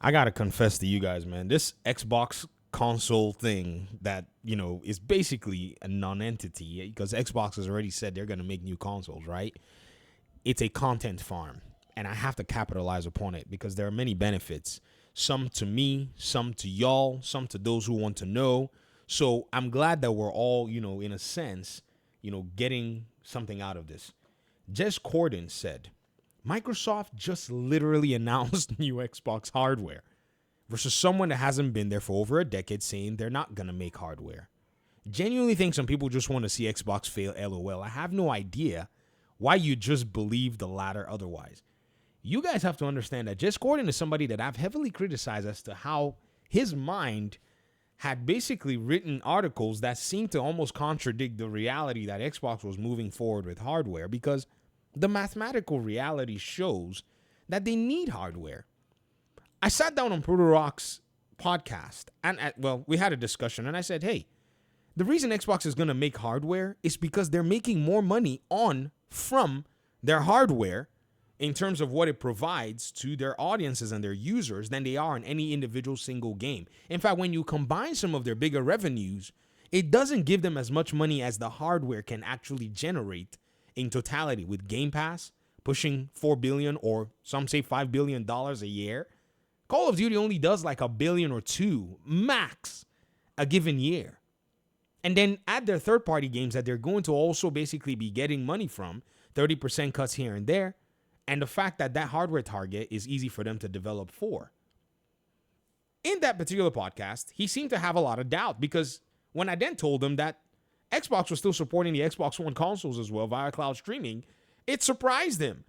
I gotta confess to you guys, man, this Xbox console thing that, is basically a non-entity because Xbox has already said they're gonna make new consoles, right? It's a content farm, and I have to capitalize upon it because there are many benefits. Some to me, some to y'all, some to those who want to know. So I'm glad that we're all, in a sense, getting something out of this. Jez Corden said, Microsoft just literally announced new Xbox hardware versus someone that hasn't been there for over a decade saying they're not going to make hardware. Genuinely think some people just want to see Xbox fail, LOL. I have no idea why you just believe the latter otherwise. You guys have to understand that Jez Corden is somebody that I've heavily criticized as to how his mind had basically written articles that seem to almost contradict the reality that Xbox was moving forward with hardware because the mathematical reality shows that they need hardware. I sat down on Proto Rock's podcast and we had a discussion and I said, hey, the reason Xbox is going to make hardware is because they're making more money from their hardware in terms of what it provides to their audiences and their users than they are in any individual single game. In fact, when you combine some of their bigger revenues, it doesn't give them as much money as the hardware can actually generate in totality, with Game Pass pushing $4 billion or some say $5 billion a year. Call of Duty only does like $1 billion or $2 billion max a given year. And then add their third-party games that they're going to also basically be getting money from, 30% cuts here and there, and the fact that that hardware target is easy for them to develop for. In that particular podcast, he seemed to have a lot of doubt because when I then told him that Xbox was still supporting the Xbox One consoles as well via cloud streaming, it surprised him.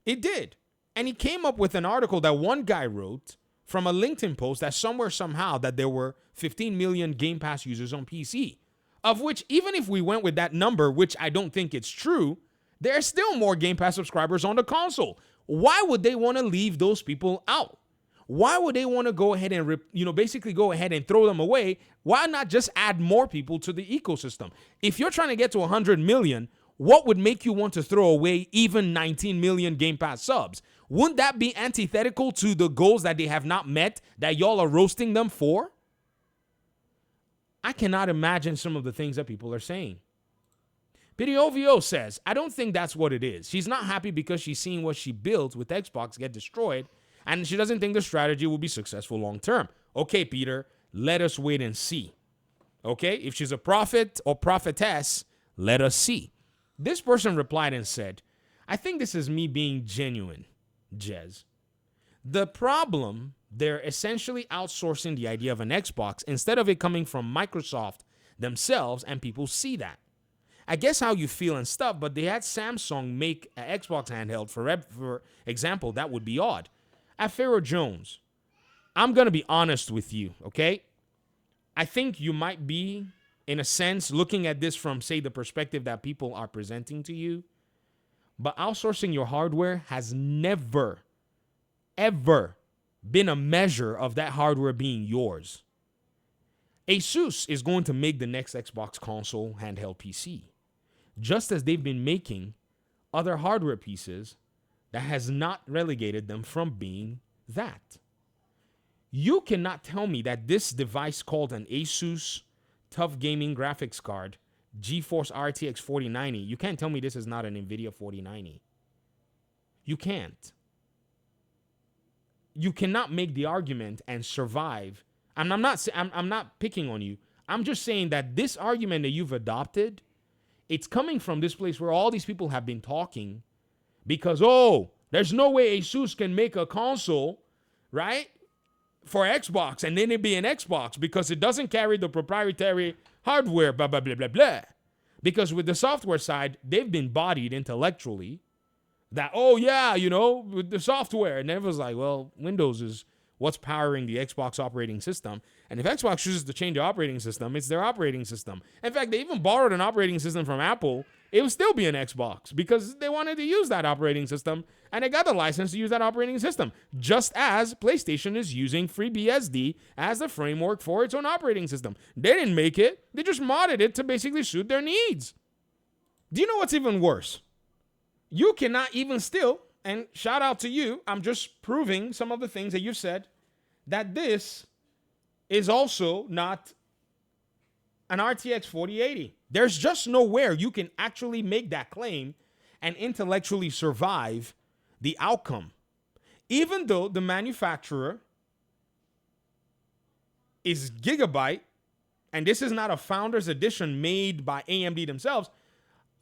It did. And he came up with an article that one guy wrote from a LinkedIn post that somewhere, somehow, that there were 15 million Game Pass users on PC, of which, even if we went with that number, which I don't think it's true, there are still more Game Pass subscribers on the console. Why would they want to leave those people out? Why would they want to go ahead and, basically go ahead and throw them away? Why not just add more people to the ecosystem? If you're trying to get to 100 million, what would make you want to throw away even 19 million Game Pass subs? Wouldn't that be antithetical to the goals that they have not met that y'all are roasting them for? I cannot imagine some of the things that people are saying. Pidiovio says, I don't think that's what it is. She's not happy because she's seeing what she built with Xbox get destroyed, and she doesn't think the strategy will be successful long term. Okay, Peter, let us wait and see. Okay, if she's a prophet or prophetess, let us see. This person replied and said, I think this is me being genuine, Jez. The problem, they're essentially outsourcing the idea of an Xbox instead of it coming from Microsoft themselves, and people see that. I guess how you feel and stuff, but they had Samsung make an Xbox handheld, for example, that would be odd. At Pharaoh Jones, I'm going to be honest with you, okay? I think you might be, in a sense, looking at this from, say, the perspective that people are presenting to you. But outsourcing your hardware has never, ever been a measure of that hardware being yours. Asus is going to make the next Xbox console handheld PC, just as they've been making other hardware pieces that has not relegated them from being that. You cannot tell me that this device called an Asus Tough Gaming Graphics Card, GeForce RTX 4090, you can't tell me this is not an NVIDIA 4090. You can't. You cannot make the argument and survive. I'm not picking on you. I'm just saying that this argument that you've adopted, it's coming from this place where all these people have been talking because, there's no way Asus can make a console, right, for Xbox, and then it'd be an Xbox because it doesn't carry the proprietary hardware, blah, blah, blah, blah, blah. Because with the software side, they've been bodied intellectually that, with the software. And everyone's like, well, Windows is what's powering the Xbox operating system. And if Xbox chooses to change the operating system, it's their operating system. In fact, they even borrowed an operating system from Apple. It would still be an Xbox because they wanted to use that operating system and they got the license to use that operating system, just as PlayStation is using FreeBSD as the framework for its own operating system. They didn't make it. They just modded it to basically suit their needs. Do you know what's even worse? You cannot even still, and shout out to you, I'm just proving some of the things that you've said. that this is also not an RTX 4080. There's just nowhere you can actually make that claim and intellectually survive the outcome. Even though the manufacturer is Gigabyte, and this is not a Founders Edition made by AMD themselves,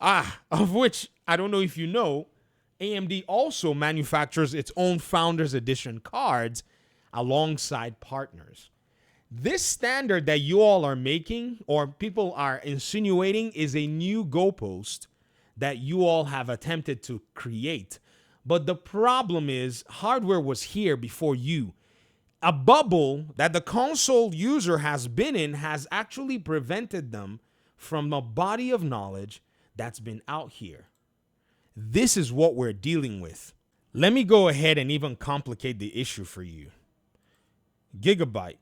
of which I don't know if you know, AMD also manufactures its own Founders Edition cards alongside partners. This standard that you all are making, or people are insinuating, is a new goalpost that you all have attempted to create. But the problem is, hardware was here before you. A bubble that the console user has been in has actually prevented them from a body of knowledge that's been out here. This is what we're dealing with. Let me go ahead and even complicate the issue for you. Gigabyte.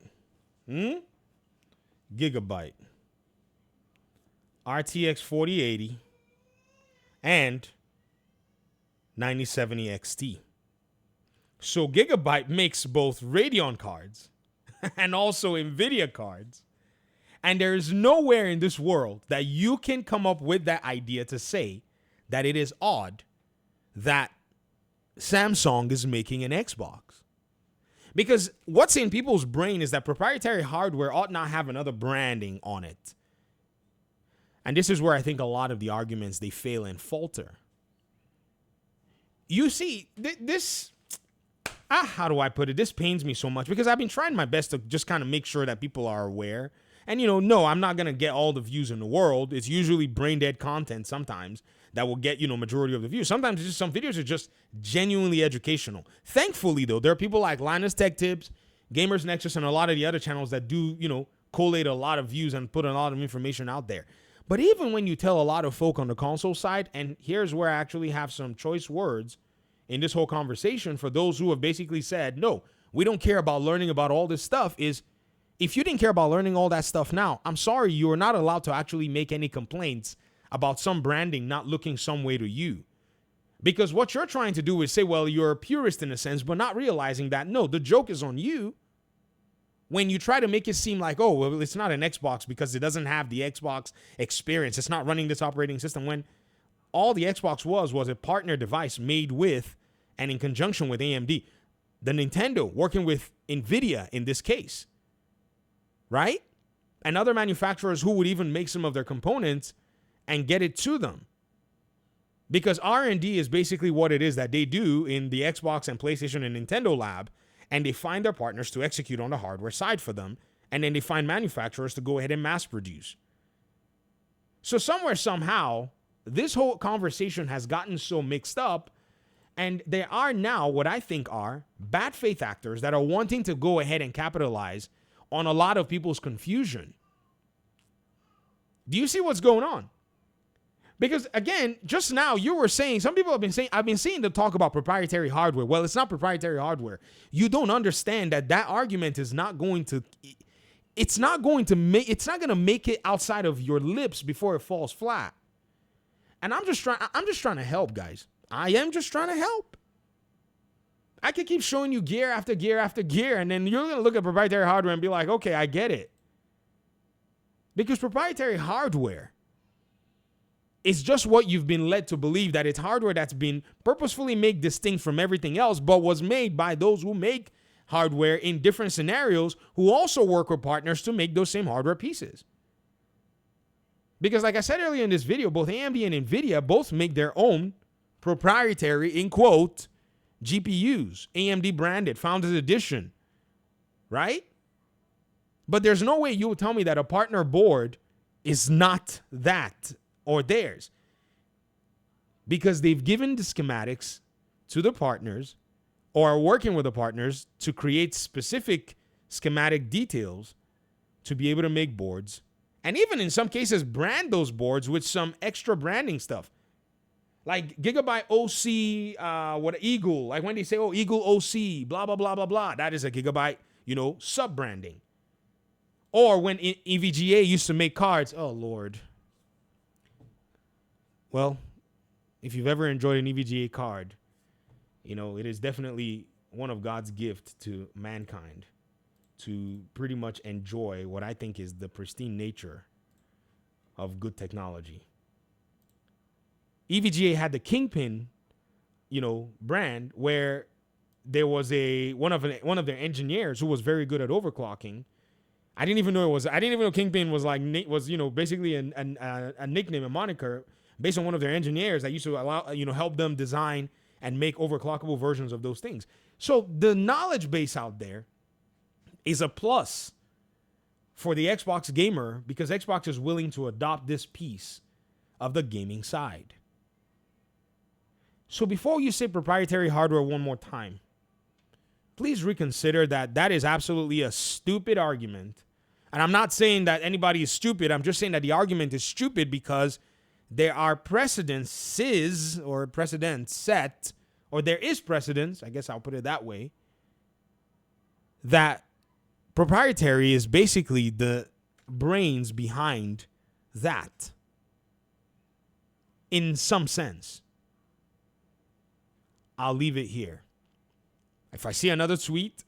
Gigabyte. RTX 4080 and 9070 XT. So Gigabyte makes both Radeon cards and also NVIDIA cards. And there is nowhere in this world that you can come up with that idea to say that it is odd that Samsung is making an Xbox. Because what's in people's brain is that proprietary hardware ought not have another branding on it. And this is where I think a lot of the arguments, they fail and falter. You see, how do I put it? This pains me so much because I've been trying my best to just kind of make sure that people are aware. And, no, I'm not going to get all the views in the world. It's usually brain dead content sometimes that will get, majority of the views. Sometimes it's just some videos are just genuinely educational. Thankfully, though, there are people like Linus Tech Tips, Gamers Nexus, and a lot of the other channels that do, collate a lot of views and put a lot of information out there. But even when you tell a lot of folk on the console side, and here's where I actually have some choice words in this whole conversation for those who have basically said, no, we don't care about learning about all this stuff, is if you didn't care about learning all that stuff now, I'm sorry, you are not allowed to actually make any complaints about some branding not looking some way to you. Because what you're trying to do is say, well, you're a purist in a sense, but not realizing that, no, the joke is on you when you try to make it seem like, oh, well, it's not an Xbox because it doesn't have the Xbox experience. It's not running this operating system, when all the Xbox was a partner device made with and in conjunction with AMD. The Nintendo working with NVIDIA in this case, right? And other manufacturers who would even make some of their components and get it to them. Because R&D is basically what it is that they do in the Xbox and PlayStation and Nintendo lab, and they find their partners to execute on the hardware side for them, and then they find manufacturers to go ahead and mass produce. So somewhere, somehow, this whole conversation has gotten so mixed up, and there are now what I think are bad faith actors that are wanting to go ahead and capitalize on a lot of people's confusion. Do you see what's going on? Because, again, just now you were saying, some people have been saying, I've been seeing them talk about proprietary hardware. Well, it's not proprietary hardware. You don't understand that argument is not going to, it's not going to make it outside of your lips before it falls flat. And I'm just trying to help, guys. I am just trying to help. I could keep showing you gear after gear after gear, and then you're going to look at proprietary hardware and be like, okay, I get it. Because proprietary hardware is just what you've been led to believe, that it's hardware that's been purposefully made distinct from everything else, but was made by those who make hardware in different scenarios who also work with partners to make those same hardware pieces. Because like I said earlier in this video, both AMD and NVIDIA both make their own proprietary, in quote, GPUs, AMD branded, Founders Edition, right? But there's no way you will tell me that a partner board is not that or theirs, because they've given the schematics to the partners or are working with the partners to create specific schematic details to be able to make boards, and even in some cases brand those boards with some extra branding stuff. Like Gigabyte OC, Eagle, like when they say, oh, Eagle OC, blah, blah, blah, blah, blah. That is a Gigabyte, sub-branding. Or when EVGA used to make cards, oh, Lord. Well, if you've ever enjoyed an EVGA card, it is definitely one of God's gift to mankind. to pretty much enjoy what I think is the pristine nature of good technology. EVGA had the Kingpin, brand where there was one of their engineers who was very good at overclocking. I didn't even know Kingpin was basically a nickname, a moniker based on one of their engineers that used to help them design and make overclockable versions of those things. So the knowledge base out there is a plus for the Xbox gamer because Xbox is willing to adopt this piece of the gaming side. So before you say proprietary hardware one more time, please reconsider that is absolutely a stupid argument. And I'm not saying that anybody is stupid. I'm just saying that the argument is stupid because there are precedents set, or there is precedence, I guess I'll put it that way, that proprietary is basically the brains behind that in some sense. I'll leave it here. If I see another tweet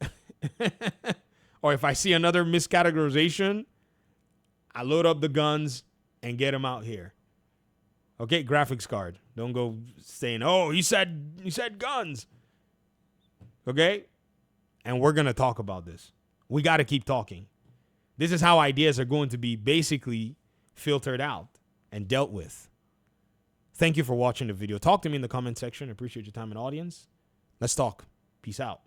or if I see another miscategorization, I load up the guns and get them out here. Okay, graphics card. Don't go saying, "Oh, he said guns." Okay? And we're going to talk about this. We got to keep talking. This is how ideas are going to be basically filtered out and dealt with. Thank you for watching the video. Talk to me in the comment section. I appreciate your time and audience. Let's talk. Peace out.